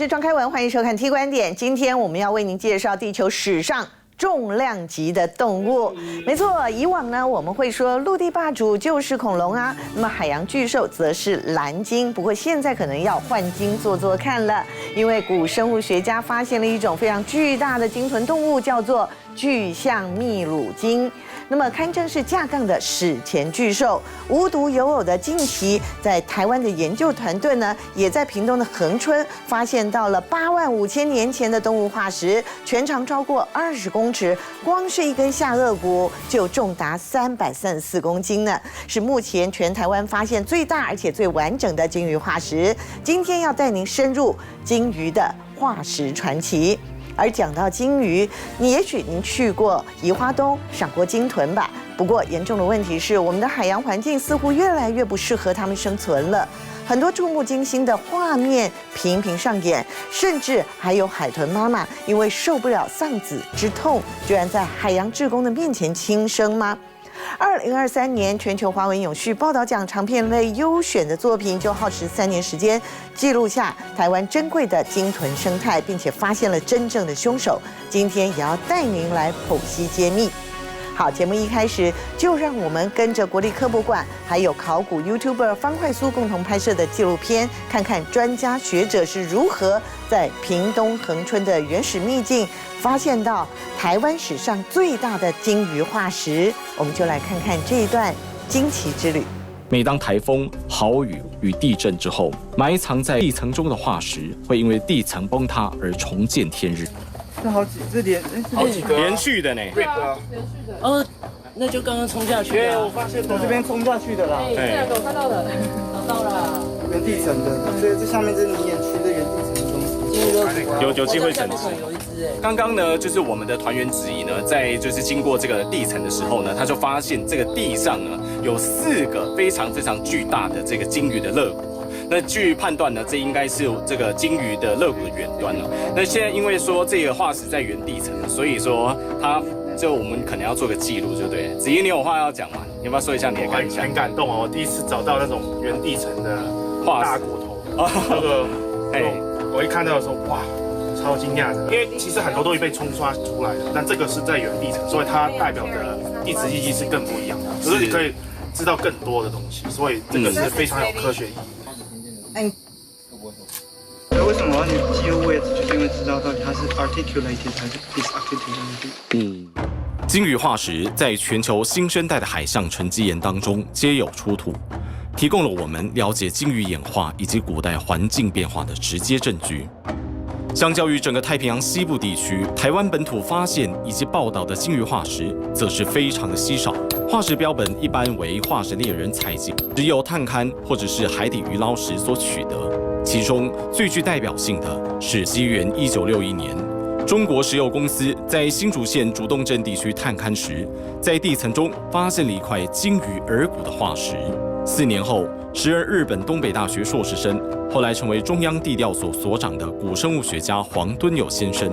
是庄开文，欢迎收看 T 观点。今天我们要为您介绍地球史上重量级的动物。没错，以往呢我们会说陆地霸主就是恐龙啊，那么海洋巨兽则是蓝鲸。不过现在可能要换鲸做做看了，因为古生物学家发现了一种非常巨大的鲸豚动物，叫做巨象秘鲁鲸。那么堪称是架杠的史前巨兽，无独有偶的，近期在台湾的研究团队呢，也在屏东的恒春发现到了85000年前的动物化石，全长超过20公尺，光是一根下颚骨就重达334公斤呢，是目前全台湾发现最大而且最完整的鲸鱼化石。今天要带您深入鲸鱼的化石传奇。而讲到鲸鱼，也许您去过宜花东，赏过鲸豚吧？不过严重的问题是，我们的海洋环境似乎越来越不适合它们生存了。很多触目惊心的画面频频上演，甚至还有海豚妈妈因为受不了丧子之痛，居然在海洋志工的面前轻生吗？2023年全球华文永续报道奖长片类优选的作品，就耗时3年时间，记录下台湾珍贵的鲸豚生态，并且发现了真正的凶手。今天也要带您来剖析揭秘。好，节目一开始就让我们跟着国立科博馆还有考古 YouTuber 方块酥共同拍摄的纪录片，看看专家学者是如何在屏东恒春的原始秘境发现到台湾史上最大的鲸鱼化石。我们就来看看这一段惊奇之旅。每当台风、豪雨与地震之后，埋藏在地层中的化石会因为地层崩塌而重见天日。这好几，这好几个连续的呢。对啊，连续的。哦，那就刚刚冲下去对，我发现从这边冲下去的啦。这两个我看到了，找到了。原地层的，所以这下面是你眼区的原地层的东西。有机会整治。有一只哎。刚刚呢，就是我们的团员质疑呢，在就是经过这个地层的时候呢，他就发现这个地上呢有4个非常非常巨大的这个鲸鱼的肋骨。那据判断呢，这应该是这个鲸鱼的肋骨的远端了。那现在因为说这个化石在原地层，所以说它就我们可能要做个记录，就对了。子怡，你有话要讲吗？你要不要说一下你的感想？很感动哦，我第一次找到那种原地层的大骨头，那个，我一看到的时候，哇，超惊讶的，因为其实很多东西被冲刷出来的，但这个是在原地层，所以它代表的地质意义是更不一样的，就是你可以知道更多的东西，所以这个是非常有科学意义。为什么要记录位置？就是因为知道到底它是 articulated 还是 disarticulated。鲸鱼化石在全球新生代的海象沉积岩当中皆有出土，提供了我们了解鲸鱼演化以及古代环境变化的直接证据。相较于整个太平洋西部地区，台湾本土发现以及报道的鲸鱼化石，则是非常的稀少。化石标本一般为化石猎人采集，只有探勘或者是海底鱼捞时所取得。其中最具代表性的是西元1961年，中国石油公司在新竹县竹东镇地区探勘时，在地层中发现了一块鲸鱼耳骨的化石。4年后，时任日本东北大学硕士生，后来成为中央地调所所长的古生物学家黄敦友先生，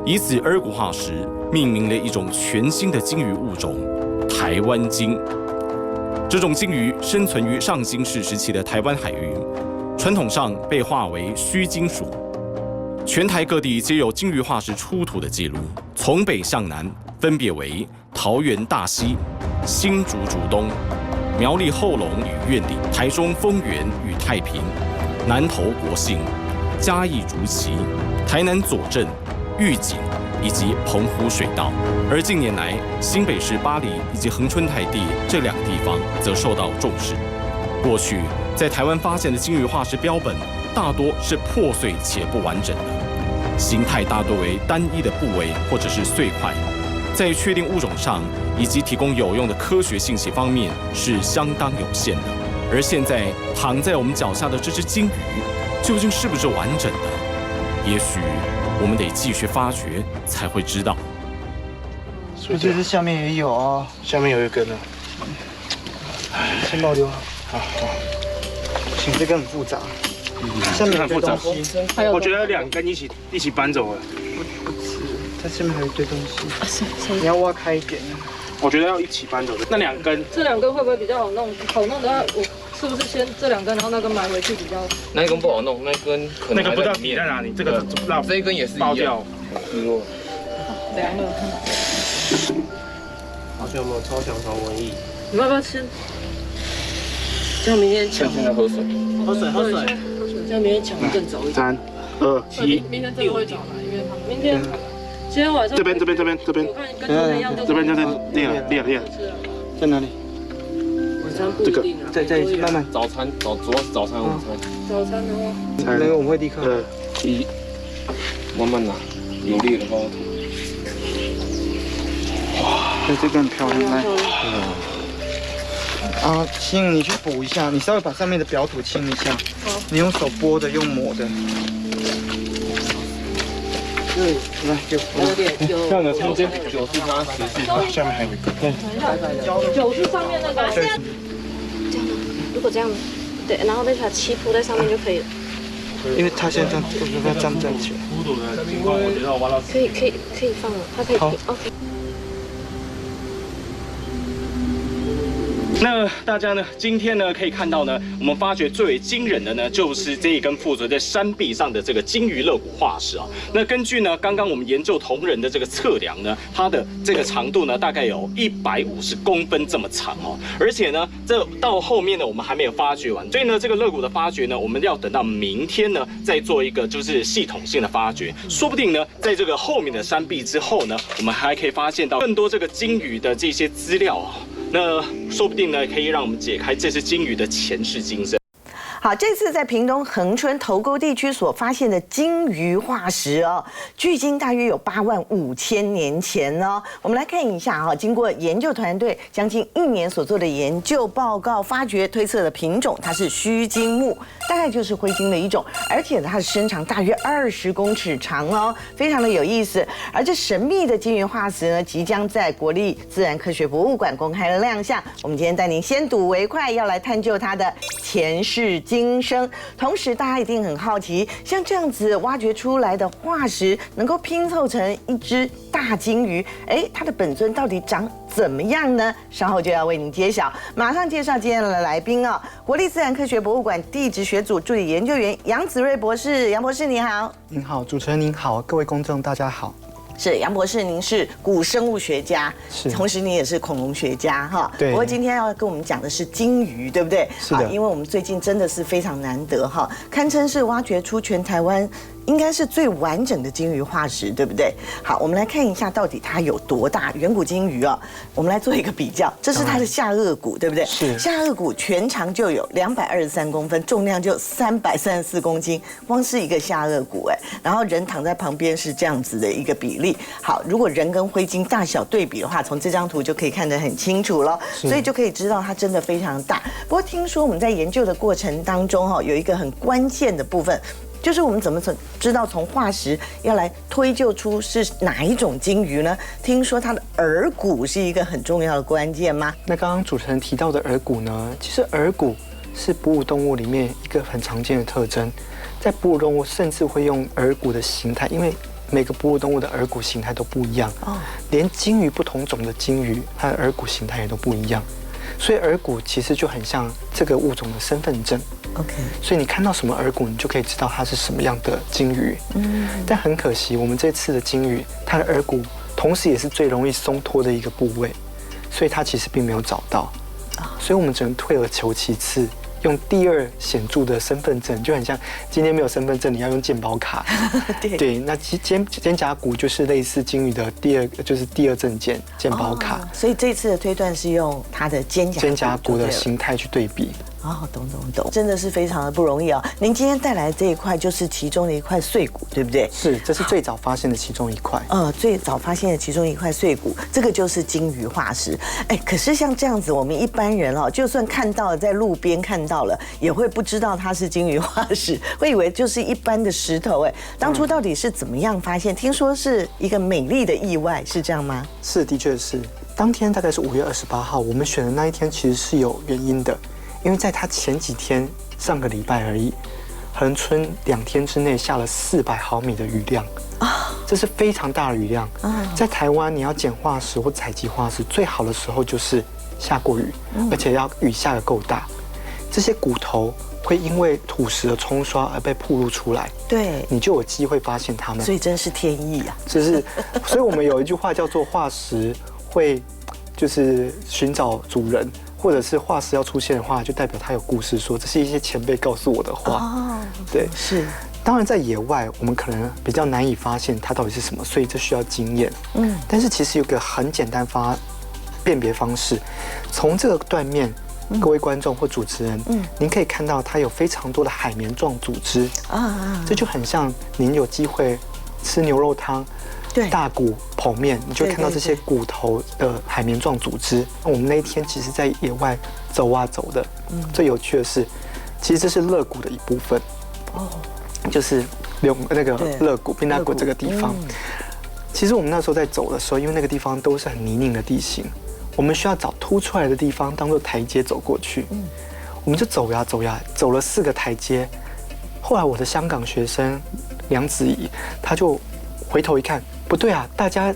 以此耳骨化石命名了一种全新的鲸鱼物种——台湾鲸。这种鲸鱼生存于上新世时期的台湾海域，传统上被划为须鲸属。全台各地皆有鲸鱼化石出土的记录，从北向南分别为桃园大溪、新竹竹东、苗栗后龙与苑里、台中丰原与太平、南投国姓、嘉义竹崎、台南左镇、玉井以及澎湖水道。而近年来，新北市八里以及恒春台地这2个地方则受到重视。过去在台湾发现的鲸鱼化石标本，大多是破碎且不完整的，形态大多为单一的部位或者是碎块，在确定物种上以及提供有用的科学信息方面是相当有限的。而现在躺在我们脚下的这只鲸鱼，究竟是不是完整的？也许我们得继续发掘才会知道。我觉得下面也有啊，下面有一根呢，先保留好。好，行，这个很复杂，下面很复杂。我觉得2根一起搬走了。不止，它下面还有一堆东西，你要挖开一点。我觉得要一起搬走的。那2根，这2根会不会比较好弄？好弄的话，是不是先这2根，然后那根埋回去比较？那一根不好弄，那一根可能那个不知道还在里面底在哪里，这个不知道。这一根也是爆一样掉。失落。凉了。好像有没有超强潮文艺？你们要不要吃？这样明天抢。现在喝水。喝水喝水。这样明天抢得更早一点。 3、2、1，明天真的会早来，因为明天今天晚上这边。我看跟昨天一样都。这边练，在哪里？晚餐不一定啊。再慢慢。早餐主要是早餐、午餐。早餐的话，那个我们会立刻。 2、1，慢慢拿，有力的话。哇，这个很漂亮，来。啊，清，你去补一下，你稍微把上面的表土清一下。好。你用手拨的，用抹的。对，来给我。有点有。这样的中间9是它10是，下面还有一个。等一下，9是上面那个。这样吗？如果这样，对，然后再把漆铺在上面就可以了。因为它现在我觉得站不站起来。孤独的情况，我觉得我挖到。可以放了，它可以。好 ，OK。 那大家呢？今天呢可以看到呢，我们发掘最为惊人的呢，就是这一根附着在山壁上的这个鲸鱼肋骨化石啊。那根据呢刚刚我们研究同仁的这个测量呢，它的这个长度呢大概有150公分这么长哦。而且呢，这到后面呢我们还没有发掘完，所以呢这个肋骨的发掘呢，我们要等到明天呢再做一个就是系统性的发掘。说不定呢，在这个后面的山壁之后呢，我们还可以发现到更多这个鲸鱼的这些资料啊。 那说不定呢，可以让我们解开这只鲸鱼的前世今生。好，这次在屏东恒春头沟地区所发现的鲸鱼化石哦，距今大约有85000年前哦。我们来看一下哈，经过研究团队将近1年所做的研究报告，发掘推测的品种，它是须鲸目，大概就是灰鲸的一种，而且它的身长大约20公尺长哦，非常的有意思。而这神秘的鲸鱼化石呢，即将在国立自然科学博物馆公开了亮相。我们今天带您先睹为快，要来探究它的前世今生。同时，大家一定很好奇，像这样子挖掘出来的化石，能够拼凑成一只大鲸鱼，它的本尊到底长怎么样呢？稍后就要为您揭晓。马上介绍今天的来宾哦，国立自然科学博物馆地质学组助理研究员杨子睿博士。杨博士你好。您好，主持人您好，各位公众大家好。 是杨博士，您是古生物学家，是，同时您也是恐龙学家哈。对。不过今天要跟我们讲的是鲸鱼，对不对？是的。因为我们最近真的是非常难得哈，堪称是挖掘出全台湾应该是最完整的鲸鱼化石，对不对？好，我们来看一下到底它有多大。远古鲸鱼哦，我们来做一个比较，这是它的下颚骨，对不对？是。下颚骨全长就有223公分，重量就334公斤，光是一个下颚骨然后人躺在旁边是这样子的一个比例。好，如果人跟灰鲸大小对比的话，从这张图就可以看得很清楚了，所以就可以知道它真的非常大。不过听说我们在研究的过程当中有一个很关键的部分。 就是我们怎么知道从化石要来推究出是哪一种鲸鱼呢？听说它的耳骨是一个很重要的关键吗？那刚刚主持人提到的耳骨呢？其实耳骨是哺乳动物里面一个很常见的特征，在哺乳动物甚至会用耳骨的形态，因为每个哺乳动物的耳骨形态都不一样哦，连鲸鱼不同种的鲸鱼，它的耳骨形态也都不一样，所以耳骨其实就很像这个物种的身份证。 OK， 所以你看到什么耳骨，你就可以知道它是什么样的鲸鱼。但很可惜，我们这次的鲸鱼，它的耳骨同时也是最容易松脱的一个部位，所以它其实并没有找到。所以我们只能退而求其次，用第二显著的身份证，就很像今天没有身份证，你要用健保卡。对，那肩胛骨就是类似鲸鱼的第二证件健保卡。所以这次的推断是用它的肩胛骨的形态去对比。 哦，懂，真的是非常的不容易哦。您今天带来的这一块就是其中的一块碎骨，对不对？是，这是最早发现的其中一块。最早发现的其中一块碎骨，这个就是鲸鱼化石。可是像这样子，我们一般人就算看到了，在路边看到了，也会不知道它是鲸鱼化石，会以为就是一般的石头。当初到底是怎么样发现？听说是一个美丽的意外，是这样吗？是，的确是。当天大概是5月28号，我们选的那一天其实是有原因的。 因为在它前几天，上个礼拜而已，恒春2天之内下了400毫米的雨量啊，这是非常大的雨量。在台湾，你要捡化石或采集化石，最好的时候就是下过雨，而且要雨下得够大。这些骨头会因为土石的冲刷而被暴露出来，对，你就有机会发现它们。所以真是天意啊！所以我们有一句话叫做化石会就是寻找主人，或者是化石要出现的话，就代表它有故事说，这是一些前辈告诉我的话。哦，对，是。当然，在野外我们可能比较难以发现它到底是什么，所以这需要经验。但是其实有个很简单辨别方式，从这个断面。各位观众或主持人，您可以看到它有非常多的海绵状组织这就很像您有机会吃牛肉汤，大骨剖面，你就会看到这些骨头的海绵状组织。我们那一天其实在野外走啊走的，最有趣的是，其实这是肋骨的一部分，就是那个肋骨、宾纳骨这个地方。其实我们那时候在走的时候，因为那个地方都是很泥泞的地形。我们需要找凸出来的地方当做台阶走过去，我们就走呀走呀，走了4个台阶。后来我的香港学生梁子怡，他就回头一看，不对啊，大家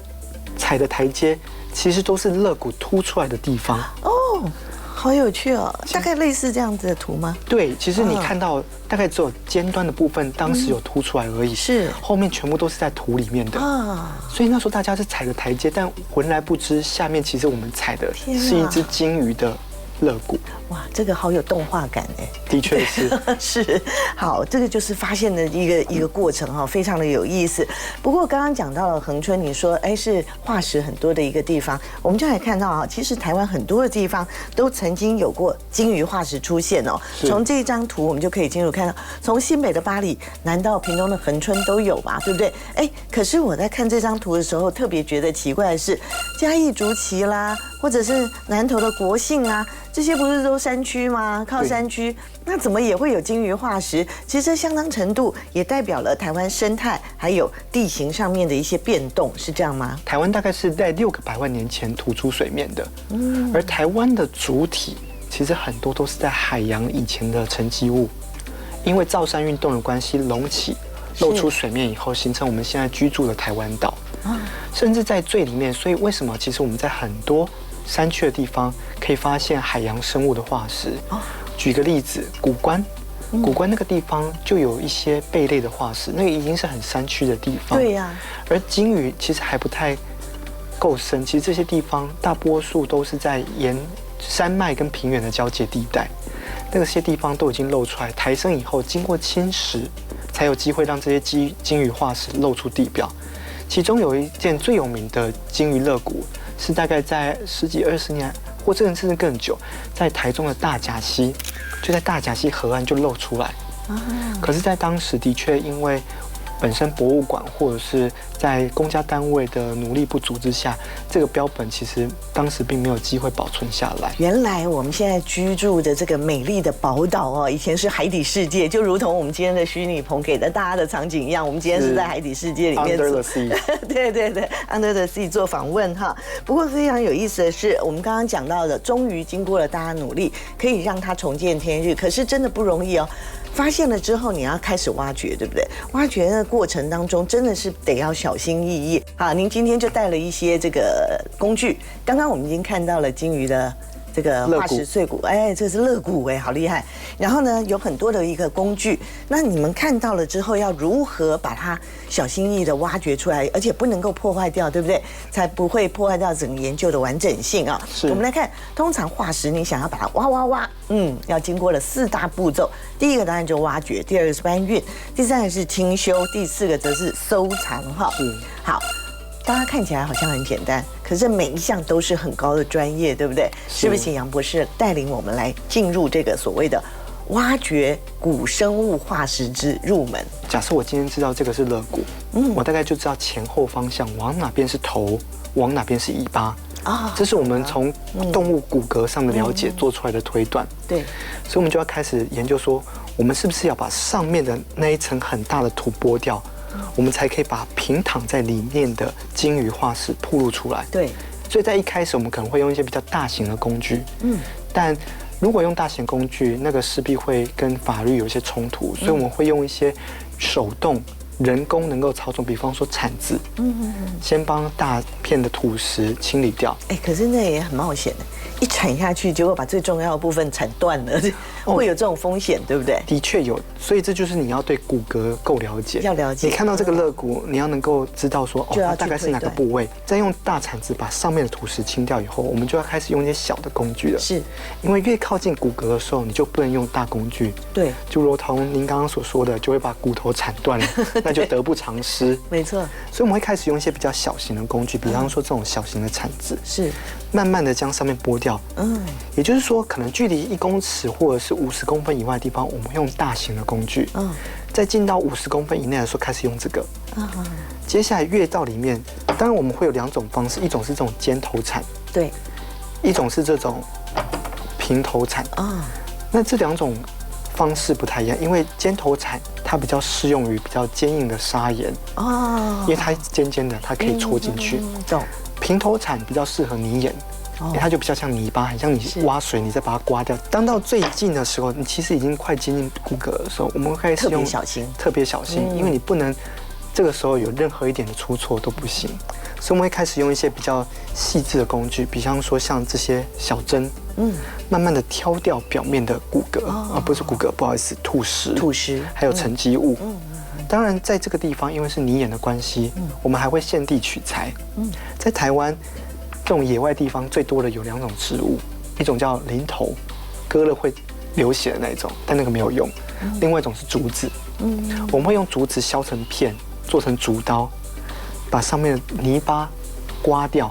踩的台阶其实都是肋骨凸出来的地方。哦，好有趣哦！大概类似这样子的图吗？对，其实你看到大概只有尖端的部分当时有凸出来而已，是后面全部都是在土里面的啊。所以那时候大家是踩着台阶，但浑然不知下面其实我们踩的是一只鲸鱼的肋骨。哇，这个好有动画感哎！的确是是。好，这个就是发现的一个过程哈，非常的有意思。不过刚刚讲到了恒春，你说是化石很多的一个地方，我们就来看到啊，其实台湾很多的地方都曾经有过鲸鱼化石出现哦。从这张图我们就可以清楚看到，从新北的八里，南到屏东的恒春都有嘛，对不对？可是我在看这张图的时候，特别觉得奇怪的是，嘉义竹崎啦，或者是南投的国姓啊，这些不是都山区吗？靠山区，那怎么也会有鲸鱼化石？其实相当程度也代表了台湾生态还有地形上面的一些变动，是这样吗？台湾大概是在6个百万年前吐出水面的，而台湾的主体其实很多都是在海洋以前的沉积物，因为造山运动的关系隆起，露出水面以后，形成我们现在居住的台湾岛，甚至在最里面。所以为什么其实我们在很多山区的地方可以发现海洋生物的化石？举个例子，古关那个地方就有一些贝类的化石，那个已经是很山区的地方。对呀。而鲸鱼其实还不太够深，其实这些地方大多数都是在沿山脉跟平原的交界地带，那些地方都已经露出来，抬升以后经过侵蚀，才有机会让这些鲸鱼化石露出地表。其中有一件最有名的鲸鱼肋骨，是大概在10几20年，或甚至更久，在台中的大甲溪，就在大甲溪河岸就露出来。可是，在当时的确因为本身博物馆或者是在公家单位的努力不足之下，这个标本其实当时并没有机会保存下来。原来我们现在居住的这个美丽的宝岛哦，以前是海底世界，就如同我们今天的虚拟棚给的大家的场景一样，我们今天是在海底世界里面 Under the Sea 对 Under the Sea 做访问哈。不过非常有意思的是，我们刚刚讲到的，终于经过了大家努力，可以让它重见天日，可是真的不容易哦。发现了之后，你要开始挖掘，对不对？挖掘的过程当中，真的是得要小心翼翼。好，您今天就带了一些这个工具。刚刚我们已经看到了鲸鱼的这个化石碎骨，这是肋骨，好厉害。然后呢，有很多的一个工具。那你们看到了之后，要如何把它小心翼翼的挖掘出来，而且不能够破坏掉，对不对？才不会破坏掉整个研究的完整性啊。我们来看，通常化石你想要把它挖，要经过了4大步骤。第一个当然就挖掘，第2个是搬运，第3个是清修，第4个则是收藏哈。好。大家看起来好像很简单，可是每一项都是很高的专业，对不对？是不是请杨博士带领我们来进入这个所谓的挖掘古生物化石之入门？假设我今天知道这个是肋骨，我大概就知道前后方向往哪边是头，往哪边是尾巴。这是我们从动物骨骼上的了解做出来的推断。对，所以我们就要开始研究说，我们是不是要把上面的那一层很大的土剥掉？我们才可以把平躺在里面的鲸鱼化石暴露出来。对，所以在一开始我们可能会用一些比较大型的工具，但如果用大型工具，那个势必会跟法律有一些冲突，所以我们会用一些手动、人工能够操纵，比方说铲子，先帮大片的土石清理掉。可是那也很冒险的，一铲铲下去，结果把最重要的部分铲断了，会有这种风险，对不对？的确有，所以这就是你要对骨骼够了解，要了解。你看到这个肋骨，你要能够知道说，哦，它大概是哪个部位。再用大铲子把上面的土石清掉以后，我们就要开始用一些小的工具了。是，因为越靠近骨骼的时候，你就不能用大工具。对，就如同您刚刚所说的，就会把骨头铲断了，那就得不偿失。没错。所以我们会开始用一些比较小型的工具，比方说这种小型的铲子，是，慢慢的将上面剥掉。也就是说，可能距离1公尺或者是50公分以外的地方，我们用大型的工具。在进到50公分以内的时候，开始用这个。接下来越到里面，当然我们会有2种方式，一种是这种尖头铲，对，一种是这种平头铲。那这2种方式不太一样，因为尖头铲它比较适用于比较坚硬的砂岩因为它尖尖的，它可以戳进去。平头铲比较适合泥岩。它就比较像泥巴，很像你挖水，你再把它刮掉。当到最近的时候，你其实已经快接近骨骼的时候，我们会开始用特别小心，因为你不能这个时候有任何一点的出错都不行。所以我们会开始用一些比较细致的工具，比方说像这些小针，慢慢的挑掉表面的骨骼，不是骨骼，不好意思，土石，还有沉积物。当然，在这个地方，因为是泥岩的关系，我们还会现地取材。在台湾。这种野外地方最多的有2种植物，一种叫林头，割了会流血的那一种，但那个没有用。另外一种是竹子，我们会用竹子削成片，做成竹刀，把上面的泥巴刮掉。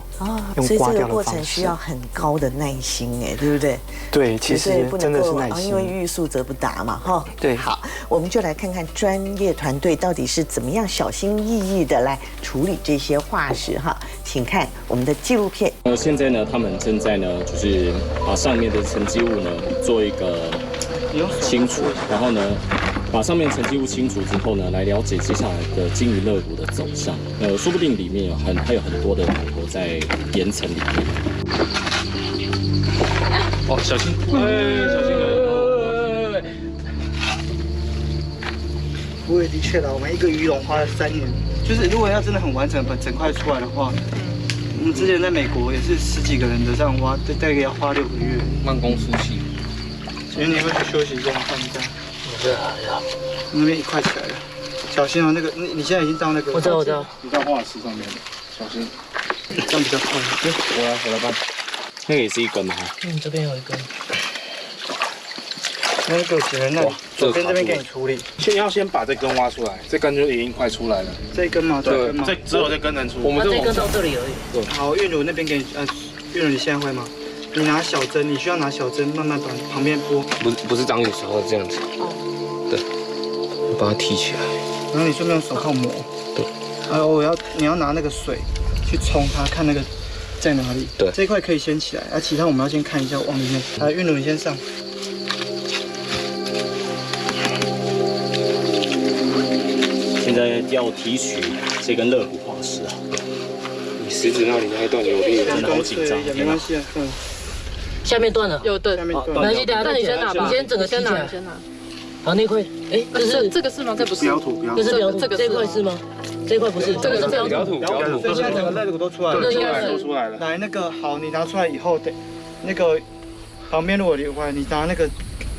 用刮掉的方式。所以这个过程需要很高的耐心，对不对？对，其实真的是耐心，因为欲速则不达嘛，哈。对。好，我们就来看看专业团队到底是怎么样小心翼翼的来处理这些化石哈。请看我们的纪录片。现在呢，他们正在呢，就是把上面的沉积物呢做一个清除，然后呢，把上面沉积物清除之后呢，来了解接下来的鲸鱼肋骨的走向。说不定里面还有很多的骨头在岩层里面。哦，小心！小心！不过的确啦，我们一个鱼龙花了3年。就是如果要真的很完整把整块出来的话，我们之前在美国也是10几个人的这样挖，大概要花6个月。慢工出细。请问你会去休息一下吗？换一下。那边一块起来了，小心哦。那个你现在已经到那个。我知道。你到化石上面了，小心。这样比较快。我来搬。那个也是一根吗？这边有一根。那个只能那左边这边给你处理。先把这根挖出来，这根就已经快出来了。这一根吗？对，只有这根能出。我们这根到这里而已。对。好，韵如那边给你，韵如你现在会吗？你拿小针，你需要拿小针慢慢把旁边拨。不是长有时候这样子。对。把它提起来。然后你顺便用手套抹。对。你要拿那个水去冲它，看那个在哪里。对。这一块可以先起来，其他我们要先看一下往里面。来，韵如你先上。现在要提取这根肋骨化石啊！你食指那里那一段有力，真的好紧张。没关系，下面断了，有断。下面断。没关系，等下你先拿吧。你先整个先拿。好，那块，这个是吗？这不是。表土，这是表土，这块是吗？这块不是，这个是表土。所以现在整个肋骨都出来了。都出来了。来，那个好，你拿出来以后，那个旁边如果留回来，你拿那个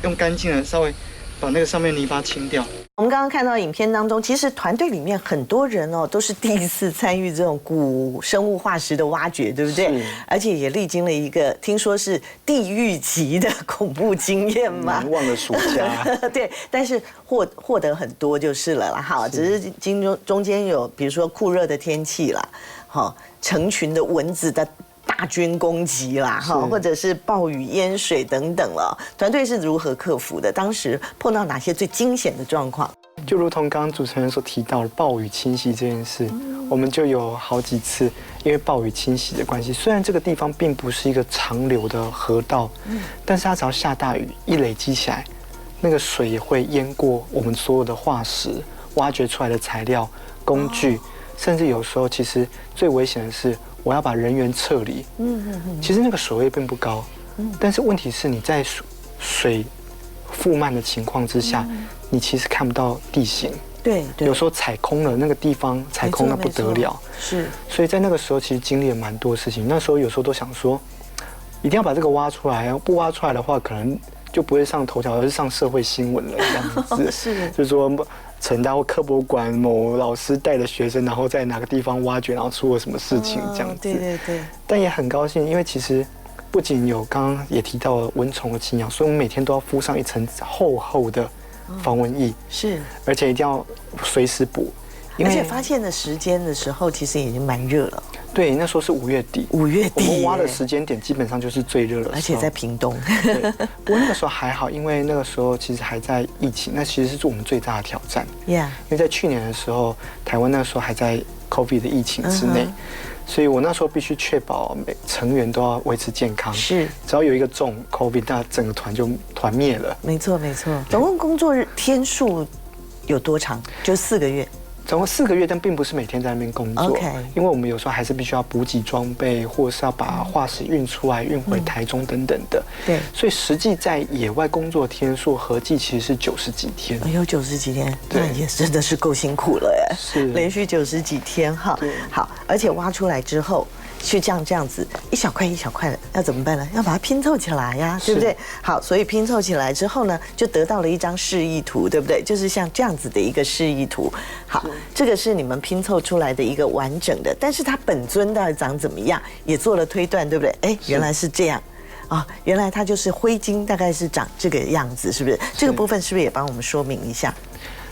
用干净的稍微把那个上面泥巴清掉。我们刚刚看到影片当中，其实团队里面很多人都是第一次参与这种古生物化石的挖掘，对不对？而且也历经了一个听说是地狱级的恐怖经验嘛，难忘的暑假。对，但是获得很多就是了啦。好，只是中间有比如说酷热的天气啦，好，成群的蚊子的大军攻击啦，或者是暴雨淹水等等了，团队是如何克服的？当时碰到哪些最惊险的状况？就如同刚刚主持人所提到的暴雨侵袭这件事，我们就有好几次因为暴雨侵袭的关系，虽然这个地方并不是一个长流的河道，但是它只要下大雨一累积起来，那个水也会淹过我们所有的化石、挖掘出来的材料、工具，甚至有时候其实最危险的是我要把人员撤离。其实那个水位并不高，但是问题是你在水覆漫的情况之下，你其实看不到地形。对，有时候踩空了那个地方，踩空那不得了。是，所以在那个时候其实经历了蛮多事情。那时候有时候都想说，一定要把这个挖出来，不挖出来的话，可能就不会上头条，而是上社会新闻了这样子。是，就是说成大或科博馆某老师带着学生，然后在哪个地方挖掘，然后出了什么事情这样子。对对对。但也很高兴，因为其实不仅有刚刚也提到了蚊虫的侵扰，所以我们每天都要敷上一层厚厚的防蚊液。是，而且一定要随时补。而且发现的时间的时候，其实已经蛮热了。对，那时候是5月底。5月底，我们挖的时间点基本上就是最热的时候，而且在屏东。对，不过那个时候还好，因为那个时候其实还在疫情，那其实是我们最大的挑战。因为在去年的时候，台湾那时候还在 COVID 的疫情之内，所以我那时候必须确保每成员都要维持健康。是，只要有一个中 COVID， 那整个团就团灭了。没错没错。总共工作日天数有多长？就4个月。总共4个月，但并不是每天在那边工作，因为我们有时候还是必须要补给装备，或者是要把化石运出来、运回台中等等的。对，所以实际在野外工作天数合计其实是90几天。有90几天，那也真的是够辛苦了哎，是连续90几天哈。好，而且挖出来之后。去这样子一小块一小块的，要怎么办呢？要把它拼凑起来呀，对不对？好，所以拼凑起来之后呢，就得到了一张示意图，对不对？就是像这样子的一个示意图。好，这个是你们拼凑出来的一个完整的，但是它本尊到底长怎么样，也做了推断，对不对？哎，原来是这样。原来它就是灰鲸，大概是长这个样子，是不是？这个部分是不是也帮我们说明一下？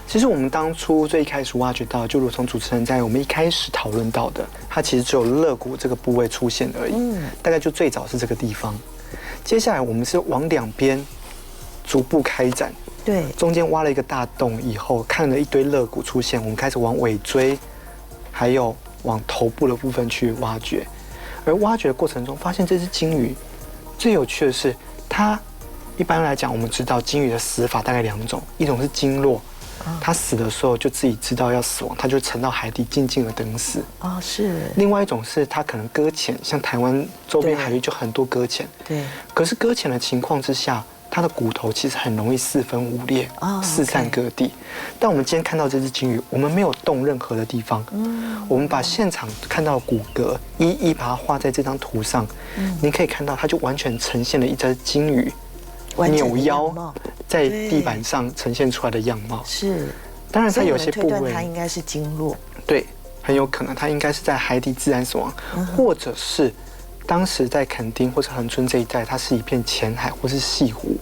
其实我们当初最一开始挖掘到，就如同主持人在我们一开始讨论到的，它其实只有肋骨这个部位出现而已。大概就最早是这个地方。接下来我们是往两边逐步开展，对，中间挖了一个大洞以后，看了一堆肋骨出现，我们开始往尾椎，还有往头部的部分去挖掘。而挖掘的过程中，发现这只鲸鱼最有趣的是，它一般来讲，我们知道鲸鱼的死法大概2种，一种是鲸落。它死的时候就自己知道要死亡，它就沉到海底静静的等死。是。另外一种是它可能搁浅，像台湾周边海域就很多搁浅。对。可是搁浅的情况之下，它的骨头其实很容易4分5裂，四散各地。但我们今天看到这只鲸鱼，我们没有动任何的地方。我们把现场看到的骨骼一一把它画在这张图上。您可以看到，它就完全呈现了一只鲸鱼。扭腰在地板上呈现出来的样貌是，当然它有些部位，它应该是鲸落，对，很有可能它应该是在海底自然死亡，或者是当时在垦丁或者恒春这一带，它是一片浅海或是西湖，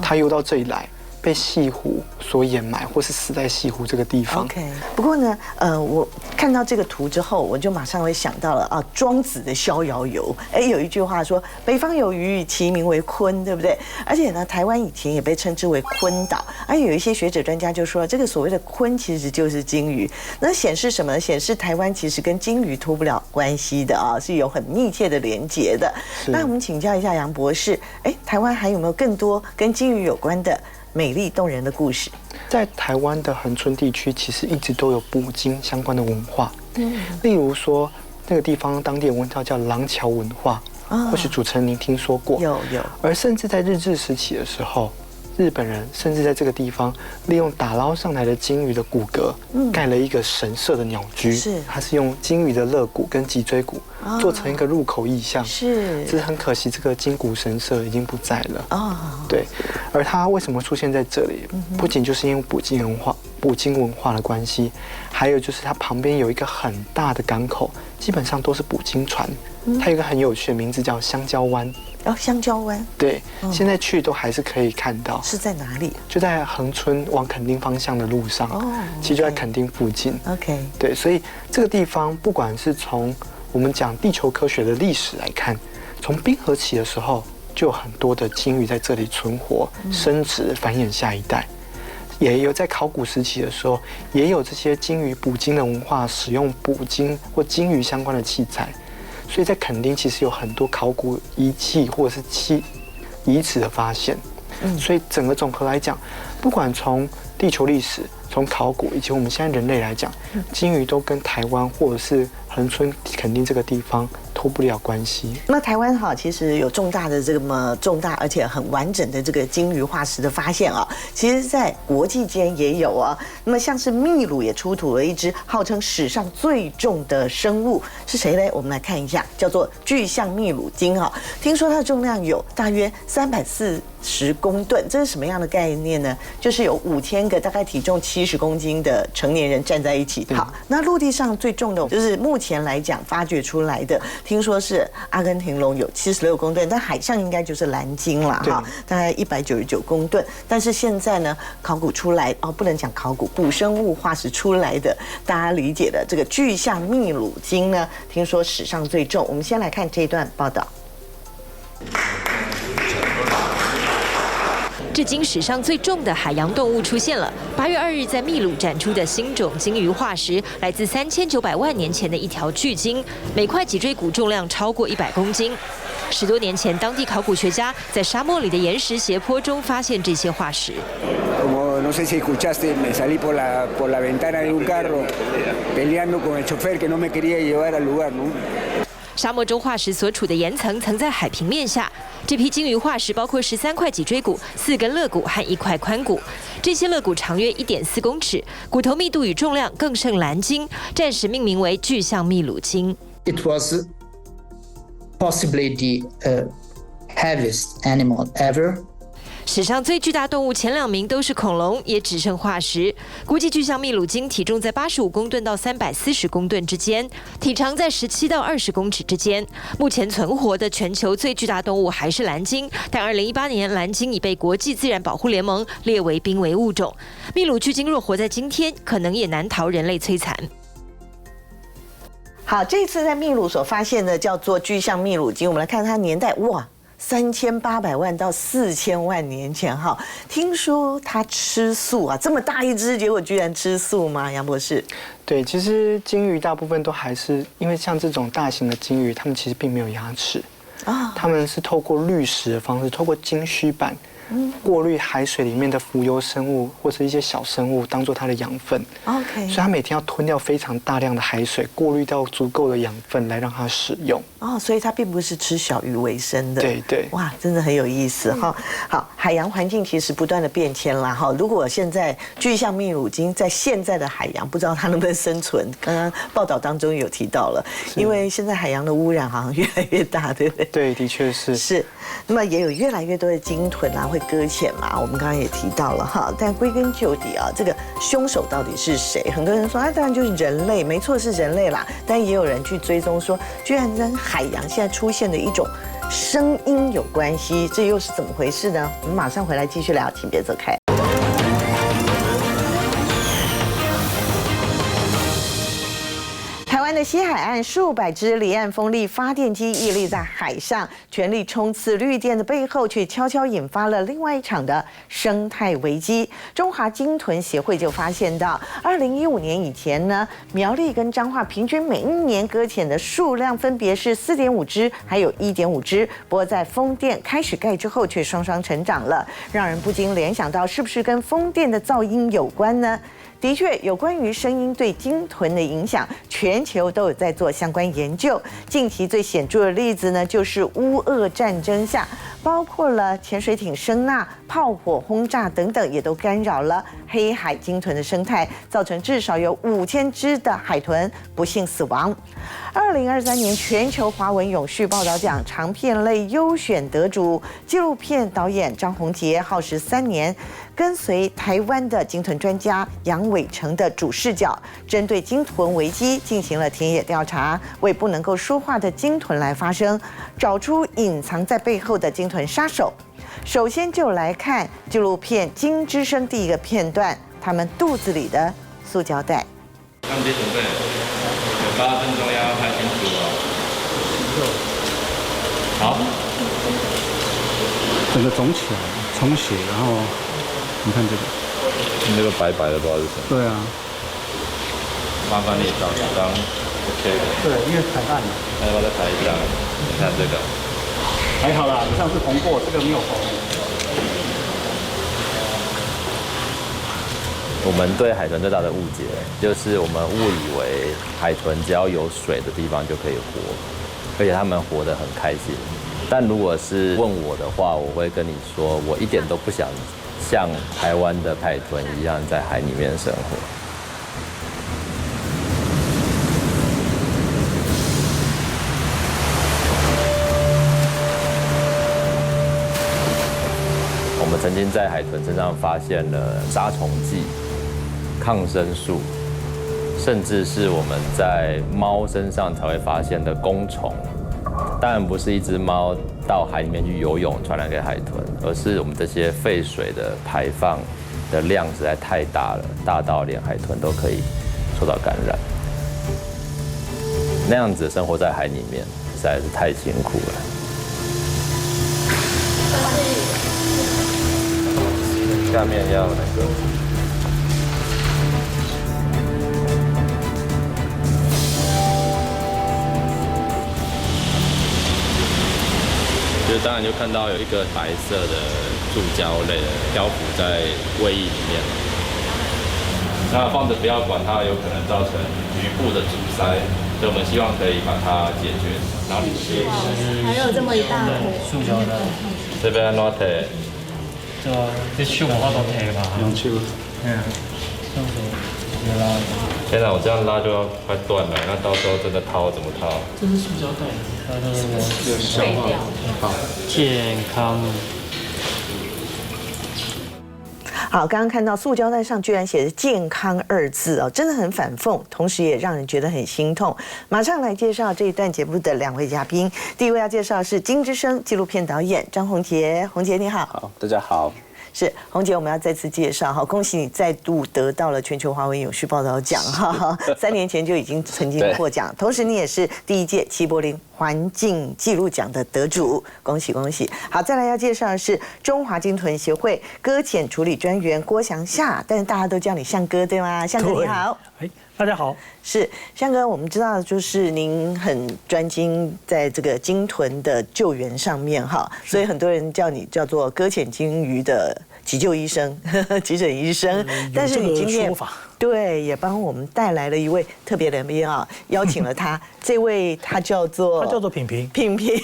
它游到这里来。被西湖所掩埋，或是死在西湖这个地方。OK， 不过呢，我看到这个图之后，我就马上会想到了庄子的《逍遥游》。有一句话说：“北方有鱼，其名为鲲”，对不对？而且呢，台湾以前也被称之为鲲岛。有一些学者专家就说，这个所谓的鲲其实就是鲸鱼。那显示什么呢？显示台湾其实跟鲸鱼脱不了关系的是有很密切的连结的。那我们请教一下杨博士，台湾还有没有更多跟鲸鱼有关的美丽动人的故事？在台湾的恒春地区，其实一直都有捕鲸相关的文化。例如说那个地方当地的文化叫廊桥文化，或许主持人您听说过。有。而甚至在日治时期的时候，日本人甚至在这个地方利用打捞上来的鲸鱼的骨骼，盖了一个神社的鸟居。它是用鲸鱼的肋骨跟脊椎骨做成一个入口意象。只是很可惜，这个鲸骨神社已经不在了。对。而它为什么出现在这里？不仅就是因为捕鲸文化的关系，还有就是它旁边有一个很大的港口，基本上都是捕鲸船。它有一个很有趣的名字叫香蕉湾。香蕉湾。对，现在去都还是可以看到。是在哪里？就在恒春往垦丁方向的路上。其实就在垦丁附近。OK。对，所以这个地方不管是从我们讲地球科学的历史来看，从冰河期的时候就有很多的鲸鱼在这里存活、生殖、繁衍下一代。也有在考古时期的时候，也有这些鲸鱼捕鲸的文化，使用捕鲸或鲸鱼相关的器材。所以在垦丁其实有很多考古仪器或者是遗址的发现。所以整个总和来讲，不管从地球历史、从考古以及我们现在人类来讲，鲸鱼都跟台湾或者是恒春垦丁这个地方脱不了关系。那台湾其实有重大而且很完整的这个鲸鱼化石的发现啊，其实在国际间也有啊。那么像是秘鲁也出土了一只号称史上最重的生物，是谁呢？我们来看一下，叫做巨象秘鲁鲸啊。听说它的重量有大约340公吨，这是什么样的概念呢？就是有5000个大概体重70公斤的成年人站在一起。好，那陆地上最重的就是目前来讲发掘出来的，听说是阿根廷龙有76公吨，但海上应该就是蓝鲸啦，大概199公吨。但是现在呢，考古出来不能讲考古，古生物化石出来的，大家理解的这个巨象秘鲁鲸呢，听说史上最重。我们先来看这一段报道。至今史上最重的海洋动物出现了。8月2日，在秘鲁展出的新种鲸鱼化石，来自3900万年前的一条巨鲸，每块脊椎骨重量超过100公斤。10多年前，当地考古学家在沙漠里的岩石斜坡中发现这些化石。No sé si escuchaste, me salí por la ventana de un carro peleando con el chofer que no me quería llevar al lugar, ¿no? 沙漠中化石所处的岩层曾在海平面下。这批鲸鱼化石包括13块脊椎骨、4根肋骨和1块髋骨。这些肋骨长约1.4公尺，骨头密度与重量更胜蓝鲸，暂时命名为巨象秘鲁鲸。It was possibly the heaviest animal ever. 史上最巨大动物前2名都是恐龙，也只剩化石。估计巨象秘鲁鲸体重在85公吨到340公吨之间，体长在17到20公尺之间。目前存活的全球最巨大动物还是蓝鲸，但2018年蓝鲸已被国际自然保护联盟列为濒危物种。秘鲁巨鲸若活在今天，可能也难逃人类摧残。好，这次在秘鲁所发现的叫做巨象秘鲁鲸，我们来看它年代，哇，3800万到4000万年前哈，听说它吃素啊，这么大一只，结果居然吃素吗？杨博士？对，其实鲸鱼大部分都还是因为像这种大型的鲸鱼，它们其实并没有牙齿啊，它们是透过滤食的方式，透过鲸须板。过滤海水里面的浮游生物或是一些小生物，当做它的养分。OK， 所以它每天要吞掉非常大量的海水，过滤到足够的养分来让它使用。所以它并不是吃小鱼为生的。对对，哇，真的很有意思哈。好，海洋环境其实不断的变迁啦哈。如果现在巨象秘鲁鲸在现在的海洋，不知道它能不能生存。刚刚报道当中有提到了，因为现在海洋的污染好像越来越大，对不对？对，的确是。是，那么也有越来越多的鲸豚啊会搁浅嘛，我们刚刚也提到了哈。但归根究底啊，这个凶手到底是谁？很多人说，当然就是人类，没错是人类啦。但也有人去追踪说，居然跟海洋现在出现的一种声音有关系，这又是怎么回事呢？我们马上回来继续聊，请别走开。台湾的西海岸数百只离岸风力发电机屹立在海上，全力冲刺绿电的背后，却悄悄引发了另外一场的生态危机。中华鲸豚协会就发现到，2015年以前呢，苗栗跟彰化平均每一年搁浅的数量分别是4.5只，还有1.5只。不过在风电开始盖之后，却双双成长了，让人不禁联想到，是不是跟风电的噪音有关呢？的确，有关于声音对鲸豚的影响，全球都有在做相关研究。近期最显著的例子呢，就是乌俄战争下，包括了潜水艇声呐、炮火轰炸等等，也都干扰了黑海鲸豚的生态，造成至少有5000只的海豚不幸死亡。2023年全球华文永续报道奖长片类优选得主纪录片导演张宏杰耗时3年，跟随台湾的鲸豚专家杨伟成的主视角，针对鲸豚危机进行了田野调查，为不能够说话的鲸豚来发声，找出隐藏在背后的鲸豚杀手。首先就来看纪录片《鲸之声》第一个片段，他们肚子里的塑胶袋。他们准备，8分钟要拍清楚哦。好，整个肿起来，充血，然后你看这个，那个白白的不知道是什么。对啊，麻烦你找几张 OK 的。对，因为太暗了。那我再拍一张，你看这个。还好啦，你上次缝过，这个没有缝。我们对海豚最大的误解就是我们误以为海豚只要有水的地方就可以活，而且他们活得很开心。但如果是问我的话，我会跟你说，我一点都不想像台湾的海豚一样在海里面生活。我们曾经在海豚身上发现了杀虫剂、抗生素，甚至是我们在猫身上才会发现的弓虫。当然不是一只猫到海里面去游泳传染给海豚，而是我们这些废水的排放的量实在太大了，大到连海豚都可以受到感染。那样子生活在海里面实在是太辛苦了。下面要那个。就是当然就看到有一个白色的塑胶类的漂浮在胃液里面，那放着不要管它，有可能造成局部的阻塞，所以我们希望可以把它解决。然后你还有这么一大坨塑胶的，这边怎摕？这手无法度摕吧？用手。用手直接拉。天哪，我这样拉就要快断了，那到时候真的掏怎么掏？这是塑胶袋，它的消化好健康。好，刚刚看到塑胶袋上居然写着“健康”2字哦，真的很反讽，同时也让人觉得很心痛。马上来介绍这一段节目的2位嘉宾，第一位要介绍是《金之声》纪录片导演张宏杰，宏杰你好。好，大家好。是宏杰，我们要再次介绍哈，恭喜你再度得到了全球华文有序报道奖哈，3年前就已经曾经获奖，同时你也是第1届齐柏林环境纪录奖的得主，恭喜恭喜！好，再来要介绍的是中华鲸豚协会搁浅处理专员郭祥夏，但是大家都叫你向哥对吗？向哥你好。大家好，是向哥，我们知道就是您很专精在这个鲸豚的救援上面哈，所以很多人叫你叫做搁浅鲸鱼的急救医生、急诊医生。但是你今天对也帮我们带来了一位特别的来宾啊，邀请了他，这位他叫做品评。品评，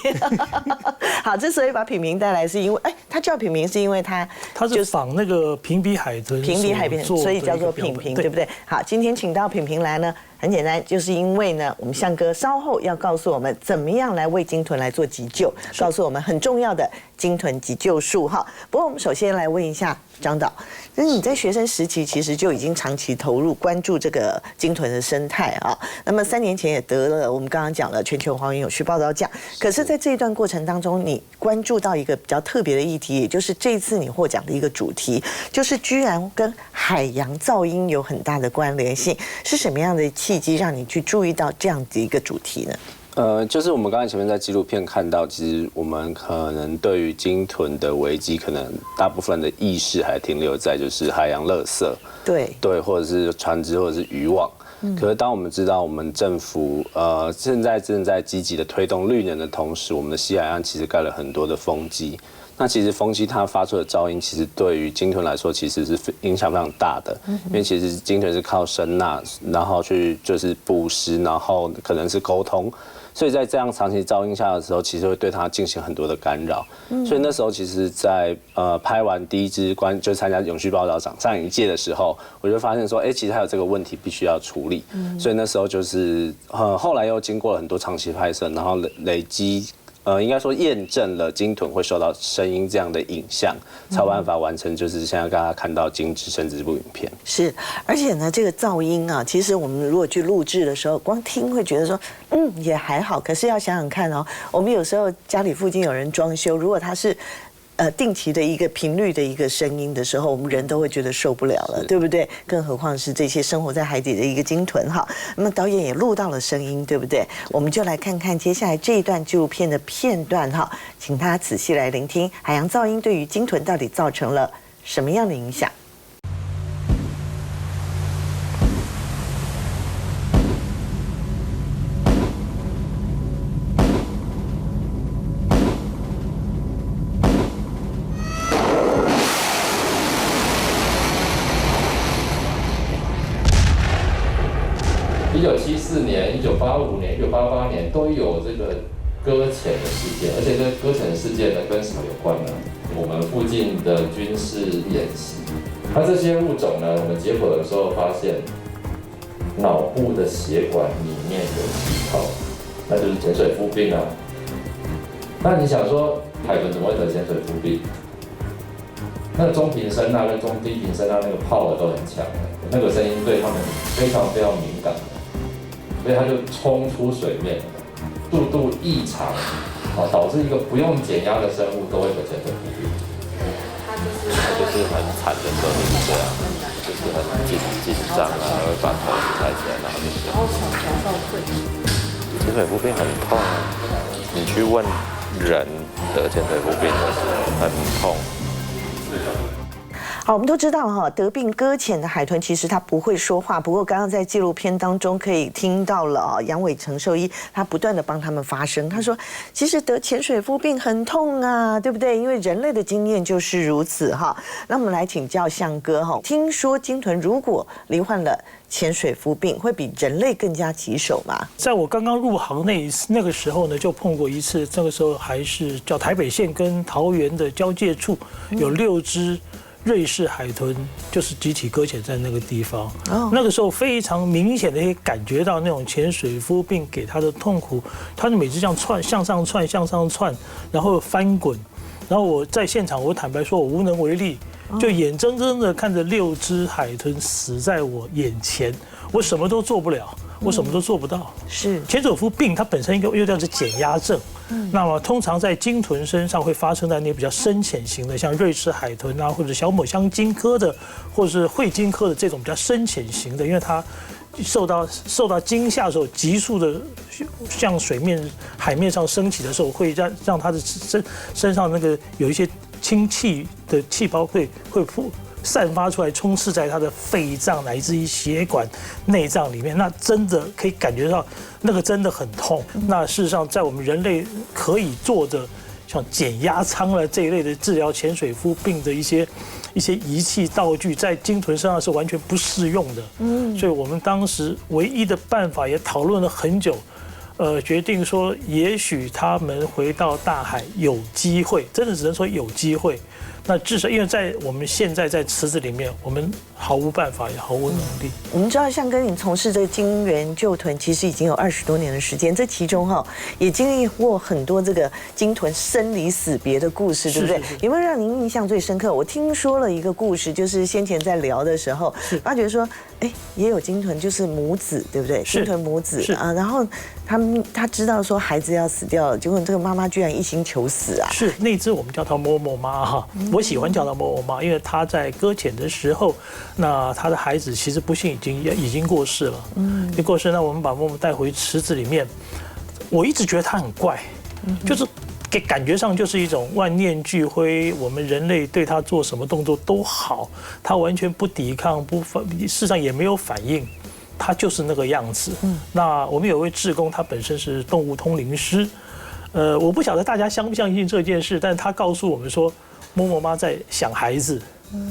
好，之所以把品评带来，是因为他叫品评是因为他是仿那个评比海豚，评比海豚，所以叫做品评，对不对？好，今天请到品评来呢，很简单，就是因为呢，我们向哥稍后要告诉我们怎么样来为鲸豚来做急救，告诉我们很重要的鲸豚急救术哈。不过我们首先来问一下张导，就是你在学生时期其实就已经长期投入关注这个鲸豚的生态啊。那么3年前也得了我们刚刚讲了全球华文有序报道奖，可是在这一段过程当中，你关注到一个比较特别的议题，也就是这一次你获奖的一个主题，就是居然跟海洋噪音有很大的关联性，是什么样的契机让你去注意到这样子一个主题呢？就是我们刚才前面在纪录片看到，其实我们可能对于鲸豚的危机，可能大部分的意识还停留在就是海洋垃圾，对，或者是船只或者是渔网。可是当我们知道我们政府现在正在积极的推动绿能的同时，我们的西海岸其实盖了很多的风机。那其实风机它发出的噪音，其实对于鲸豚来说，其实是影响非常大的。因为其实鲸豚是靠声呐，然后去就是捕食，然后可能是沟通，所以在这样长期噪音下的时候，其实会对它进行很多的干扰。所以那时候其实在拍完第1支就参加永续报道奖上一届的时候，我就发现说，其实还有这个问题必须要处理。所以那时候就是后来又经过了很多长期拍摄，然后累积。应该说验证了鲸豚会受到声音这样的影响，才有办法完成就是现在大家看到《鲸之声》这部影片。是，而且呢，这个噪音啊，其实我们如果去录制的时候，光听会觉得说，也还好。可是要想想看哦，我们有时候家里附近有人装修，如果他是定期的一个频率的一个声音的时候，我们人都会觉得受不了了，对不对？更何况是这些生活在海底的一个鲸豚哈。那么导演也录到了声音，对不对？我们就来看看接下来这一段纪录片的片段哈，请大家仔细来聆听海洋噪音对于鲸豚到底造成了什么样的影响。1974年、1985年、1988年都有这个搁浅的事件，而且这搁浅的事件呢跟什么有关呢？我们附近的军事演习，那这些物种呢，我们解剖的时候发现，脑部的血管里面有气泡，那就是潜水夫病啊。那你想说，海豚怎么会得潜水夫病？那个中频声呐跟中低频声呐那个泡的都很强的，那个声音对他们非常非常敏感的，所以它就冲出水面，速度异常，导致一个不用减压的生物都会得潜水夫病。它就是很惨的时候就是这样，就是很紧张啊，会把头抬起来，然后就是。然后手到退。潜水夫病很痛啊，你去问人得潜水夫病的时候很痛。好，我们都知道哈，得病搁浅的海豚其实它不会说话。不过刚刚在纪录片当中可以听到了杨伟成兽医，他不断的帮他们发声。他说，其实得潜水夫病很痛啊，对不对？因为人类的经验就是如此哈。那我们来请教象哥哈，听说鲸豚如果罹患了潜水夫病，会比人类更加棘手吗？在我刚刚入行那个时候呢，就碰过一次。那个时候还是叫台北县跟桃园的交界处，有6只瑞士海豚，就是集体搁浅在那个地方。那个时候非常明显的可以感觉到那种潜水夫病给他的痛苦，他就每次这样窜，向上窜，然后翻滚。然后我在现场，我坦白说，我无能为力，就眼睁睁的看着6只海豚死在我眼前，我什么都做不了，我什么都做不到。是潜水夫病，它本身又叫做减压症。那么通常在鲸豚身上会发生在那比较深浅型的，像瑞士海豚啊，或者小抹香鲸科的，或者是喙鲸科的这种比较深浅型的，因为它受到惊吓的时候，急速的向海面上升起的时候，会让它的身上那个有一些氢气的气泡会散发出来，充斥在它的肺脏乃至于血管、内脏里面，那真的可以感觉到那个真的很痛。那事实上，在我们人类可以做的，像减压舱了这一类的治疗潜水夫病的一些仪器道具，在鲸豚身上是完全不适用的。所以我们当时唯一的办法也讨论了很久，决定说，也许他们回到大海有机会，真的只能说有机会。那至少，因为在我们现在在池子里面，我们毫无办法，也毫无能力。我们知道，象哥你从事这个鲸源救豚，其实已经有20多年的时间，这其中哈也经历过很多这个鲸豚生离死别的故事，对不对？有没有让您印象最深刻？我听说了一个故事，就是先前在聊的时候，发觉说，也有鲸豚就是母子，对不对？鲸豚母子啊，然后他知道说孩子要死掉了，结果这个妈妈居然一心求死啊！是那只我们叫它某某妈哈，我喜欢叫它某某妈，因为她在搁浅的时候，那她的孩子其实不幸已经过世了，已经过世。那我们把某某带回池子里面，我一直觉得它很怪，就是给感觉上就是一种万念俱灰，我们人类对它做什么动作都好，它完全不抵抗，事实上也没有反应。他就是那个样子。那我们有位志工，他本身是动物通灵师，我不晓得大家相不相信这件事，但是他告诉我们说，某某妈在想孩子，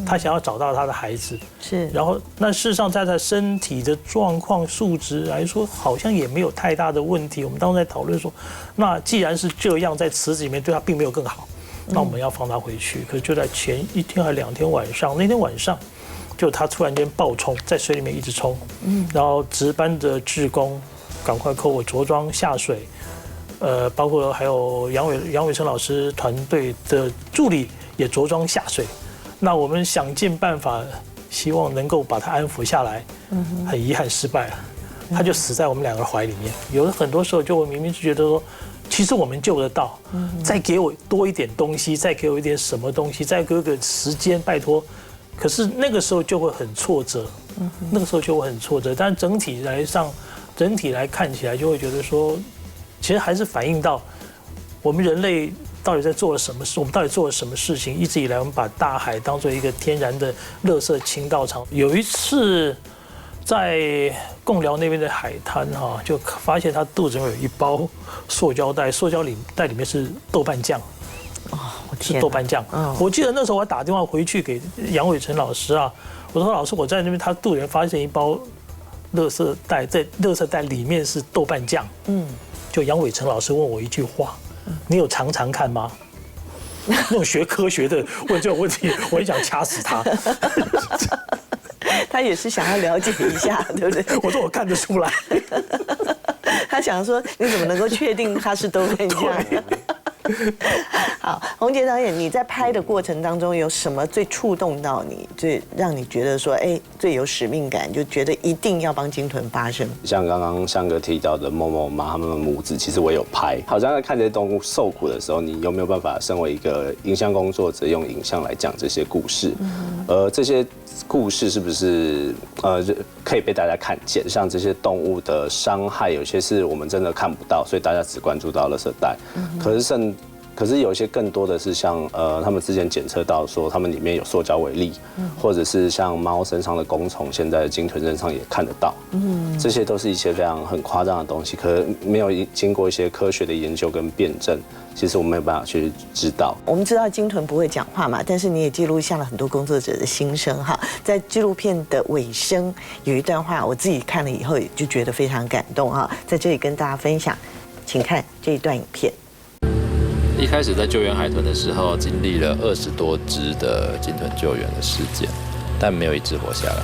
他想要找到他的孩子。是。然后，那事实上在他身体的状况素质来说，好像也没有太大的问题。我们当时在讨论说，那既然是这样，在池子里面对他并没有更好，那我们要放他回去。可是就在前1天还2天晚上，那天晚上。就他突然间暴冲，在水里面一直冲，然后值班的志工赶快扣我着装下水，包括还有杨伟成老师团队的助理也着装下水。那我们想尽办法，希望能够把他安抚下来，很遗憾失败了，他就死在我们2个怀里面。有的很多时候就我明明是觉得说，其实我们救得到，再给我多一点东西，再给我一点什么东西，再给我个时间，拜托。可是那个时候就会很挫折，那个时候就会很挫折。但整体来看起来，就会觉得说，其实还是反映到我们人类到底在做了什么事，我们到底做了什么事情。一直以来，我们把大海当做一个天然的垃圾倾倒场。有一次在贡寮那边的海滩哈，就发现他肚子里面有一包塑胶袋，塑胶袋里面是豆瓣酱。是豆瓣酱。我记得那时候我打电话回去给杨伟成老师啊，我说老师，我在那边他肚里面发现一包垃圾袋，在垃圾袋里面是豆瓣酱。就杨伟成老师问我一句话：你有常常看吗？那种学科学的问这种问题，我很想掐死他。他也是想要了解一下，对不对？我说我看得出来。他想说，你怎么能够确定他是都跟这样？好，宏杰导演，你在拍的过程当中有什么最触动到你，最让你觉得说，最有使命感，就觉得一定要帮鲸豚发声？像刚刚向哥提到的某某妈他们的母子，其实我有拍。好像在看这些动物受苦的时候，你有没有办法身为一个影像工作者，用影像来讲这些故事？这些故事是不是可以被大家看见？像这些动物的伤害，有些是我们真的看不到，所以大家只关注到垃圾袋。可是有一些更多的是像他们之前检测到说它们里面有塑胶微粒，或者是像猫身上的弓虫，现在的鲸豚身上也看得到。这些都是一些非常很夸张的东西，可是没有经过一些科学的研究跟辩证，其实我们没有办法去知道。我们知道鲸豚不会讲话嘛，但是你也记录下了很多工作者的心声哈。在纪录片的尾声有一段话，我自己看了以后也就觉得非常感动哈，在这里跟大家分享，请看这一段影片。一开始在救援海豚的时候，经历了20多只的鲸豚救援的事件，但没有一只活下来，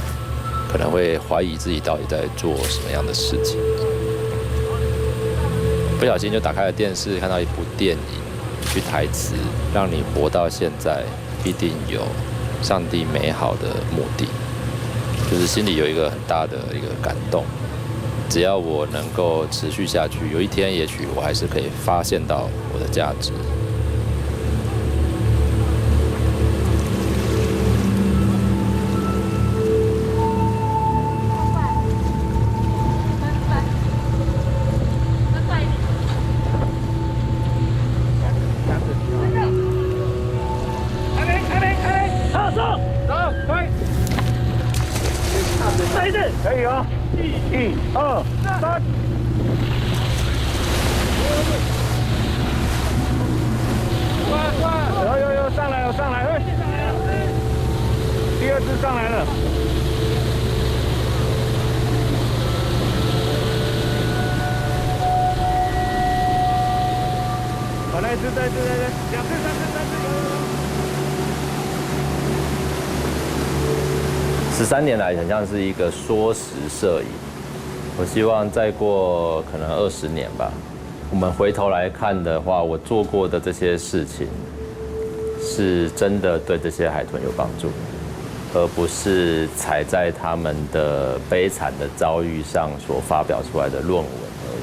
可能会怀疑自己到底在做什么样的事情。不小心就打开了电视，看到一部电影，一句台词，让你活到现在，必定有上帝美好的目的，就是心里有一个很大的一个感动。只要我能够持续下去，有一天也许我还是可以发现到我的价值。可以哦，1、2、3。有上来，第2只上来了。好，来一只，再2只、3只。 13年来，很像是一个缩时摄影。我希望再过可能20年吧，我们回头来看的话，我做过的这些事情，是真的对这些海豚有帮助，而不是踩在他们的悲惨的遭遇上所发表出来的论文而已。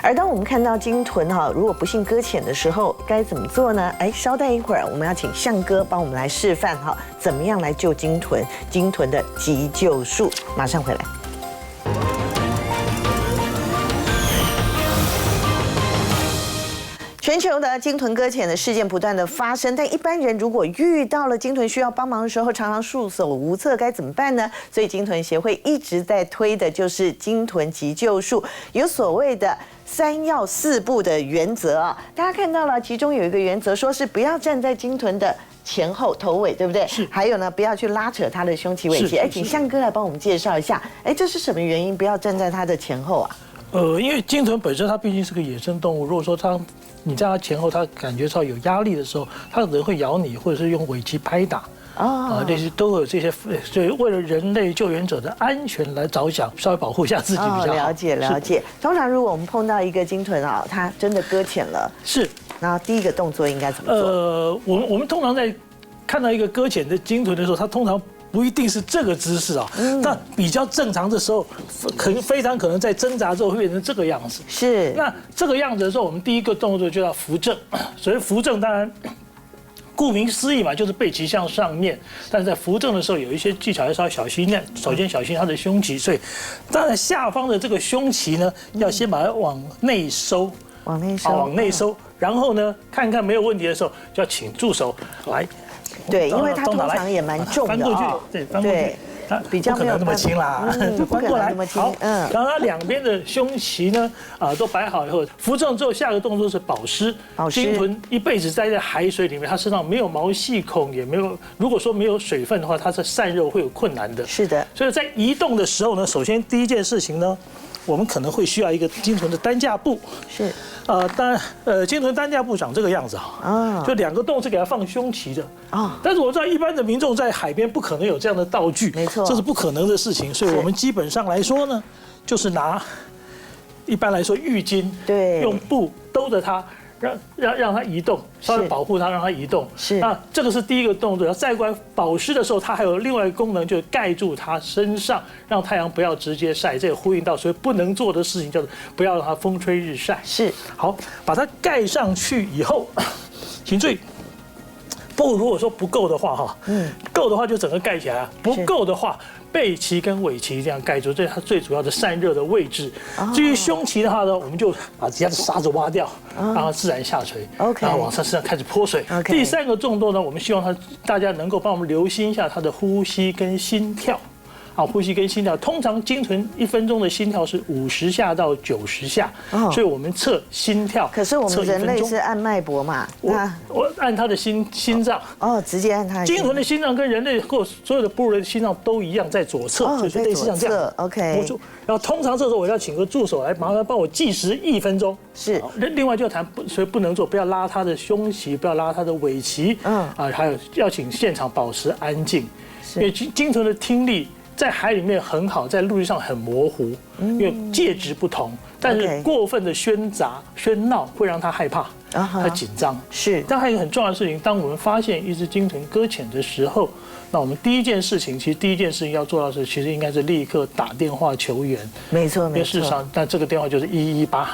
而当我们看到鲸豚哈，如果不幸搁浅的时候，该怎么做呢？稍待一会儿，我们要请向哥帮我们来示范哈，怎么样来救鲸豚，鲸豚的急救术。马上回来。全球的鲸豚搁浅的事件不断的发生，但一般人如果遇到了鲸豚需要帮忙的时候，常常束手无策，该怎么办呢？所以鲸豚协会一直在推的就是鲸豚急救术，有所谓的3要4不的原则啊。大家看到了，其中有一个原则，说是不要站在鲸豚的前后头尾，对不对？是。还有呢，不要去拉扯它的胸鳍尾鳍。请向哥来帮我们介绍一下，这是什么原因不要站在它的前后啊？因为鲸豚本身它毕竟是个野生动物，如果说你在它前后，它感觉到有压力的时候，它可能会咬你，或者是用尾鳍拍打。这些都有这些，所以为了人类救援者的安全来着想，稍微保护一下自己比较好。了解。通常如果我们碰到一个鲸豚啊，它真的搁浅了，是，然后第一个动作应该怎么做？我们通常在看到一个搁浅的鲸豚的时候，它通常不一定是这个姿势啊，但比较正常的时候，非常可能在挣扎之后会变成这个样子。是，那这个样子的时候，我们第一个动作就要扶正。所谓扶正，当然顾名思义嘛，就是背鳍向上面。但是在扶正的时候，有一些技巧要稍微小心。首先小心它的胸鳍，所以当然下方的这个胸鳍呢，要先把它往内收，往内收，然后呢，看看没有问题的时候，就要请助手来。对，因为它通常也蛮重的翻过去，对，翻过去。它比较不可能那么轻啦，翻过来，好，然后它两边的胸鳍呢，都摆好以后，扶正之后，下个动作是保湿。鲸豚一辈子待在海水里面，它身上没有毛细孔，也没有，如果说没有水分的话，它是散热会有困难的。是的，所以在移动的时候呢，首先第一件事情呢，我们可能会需要一个鲸豚的担架布。是，当然，鲸豚担架布长这个样子啊，就2个洞是给它放胸鳍的啊。但是我知道一般的民众在海边不可能有这样的道具，没错，这是不可能的事情。所以我们基本上来说呢，就是拿一般来说浴巾，对，用布兜着它。让它移动，稍微保护它，让它移动。是，那这个是第一个动作。然后再过来保湿的时候，它还有另外一个功能，就是盖住它身上，让太阳不要直接晒。这也呼应到所以不能做的事情，叫做不要让它风吹日晒。是，好，把它盖上去以后，请注意，布如果说不够的话，够的话就整个盖起来；不够的话，背鳍跟尾鳍这样盖住，这是它最主要的散热的位置。至于胸鳍的话呢，我们就把底下的沙子挖掉，让它自然下垂，然后往身上开始泼水。第3个动作呢，我们希望大家能够帮我们留心一下它的呼吸跟心跳。呼吸跟心跳，通常鲸豚1分钟的心跳是50下到90下，所以我们测心跳。可是我们人类是按脉搏嘛，我按它的心脏。直接按它的。鲸豚的心脏跟人类或所有的哺乳类的心脏都一样，在左侧，就是类似像这样。OK。摸住，然后通常这时候我要请个助手来麻烦帮我计时1分钟。是。另外就谈，所以不能做，不要拉它的胸鳍，不要拉它的尾鳍。还有要请现场保持安静，因为鲸豚的听力。在海里面很好，在陆地上很模糊，因为介质不同。但是过分的喧闹会让它害怕，它紧张。是。但还有一个很重要的事情，当我们发现一只鲸豚搁浅的时候，那我们第一件事情要做到的是，其实应该是立刻打电话求援。没错，因为事实上，但这个电话就是118。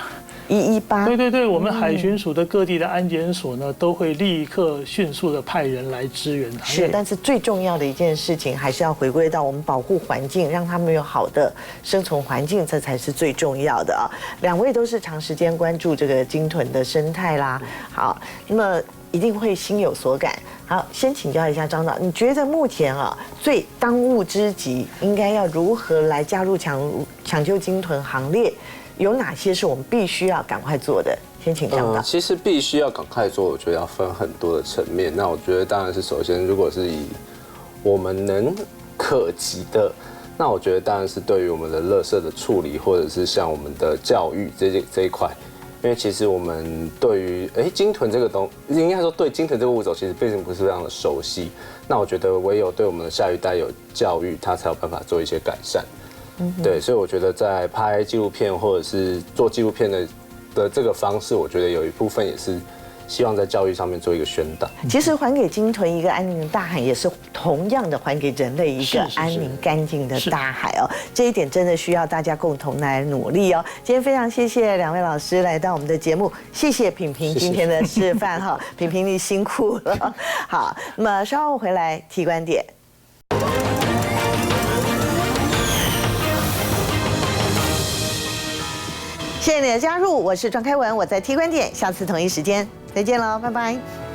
118。对，我们海巡署的各地的安检所呢，都会立刻迅速的派人来支援它。是，但是最重要的一件事情，还是要回归到我们保护环境，让他们有好的生存环境，这才是最重要的啊。2位都是长时间关注这个鲸豚的生态啦。好，那么一定会心有所感。好，先请教一下张导，你觉得目前最当务之急，应该要如何来加入抢救鲸豚行列？有哪些是我们必须要赶快做的？先请张导。其实必须要赶快做，我觉得要分很多的层面。那我觉得当然是首先，如果是以我们能可及的，那我觉得当然是对于我们的垃圾的处理，或者是像我们的教育这一块。因为其实我们对于鲸豚这个应该说对鲸豚这个物种其实并不是非常的熟悉。那我觉得唯有对我们的下一代有教育，它才有办法做一些改善。对，所以我觉得在拍纪录片或者是做纪录片的这个方式，我觉得有一部分也是希望在教育上面做一个宣导。其实还给鲸豚一个安宁的大海，也是同样的还给人类一个安宁干净的大海哦。这一点真的需要大家共同来努力哦。今天非常谢谢2位老师来到我们的节目，谢谢品评今天的示范哈，品评你辛苦了。好，那么稍后回来提观点。谢谢你的加入，我是庄开文，我在提观点，下次同一时间再见喽，拜拜。